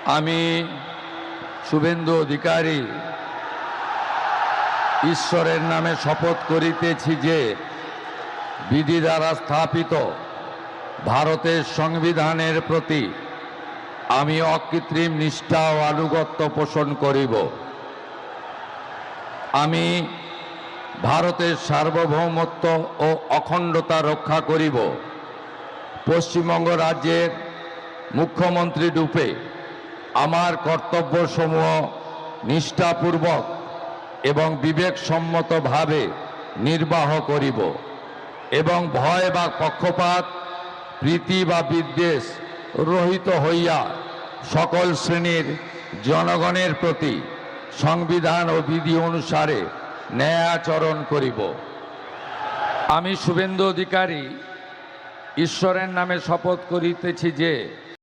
আমি শুভেন্দু অধিকারী ঈশ্বরের নামে শপথ করিতেছি যে বিধি দ্বারা স্থাপিত ভারতের সংবিধানের প্রতি আমি অকৃত্রিম নিষ্ঠা ও আনুগত্য পোষণ করিব। আমি ভারতের সার্বভৌমত্ব ও অখণ্ডতা রক্ষা করিব। পশ্চিমবঙ্গ রাজ্যের মুখ্যমন্ত্রী রূপে আমার কর্তব্যসমূহ নিষ্ঠাপূর্বক এবং বিবেকসম্মতভাবে নির্বাহ করিব এবং ভয় বা পক্ষপাত, প্রীতি বা বিদ্বেষ রহিত হইয়া সকল শ্রেণীর জনগণের প্রতি সংবিধান ও বিধি অনুসারে ন্যায় আচরণ করিব। আমি শুভেন্দু অধিকারী ঈশ্বরের নামে শপথ করিতেছি যে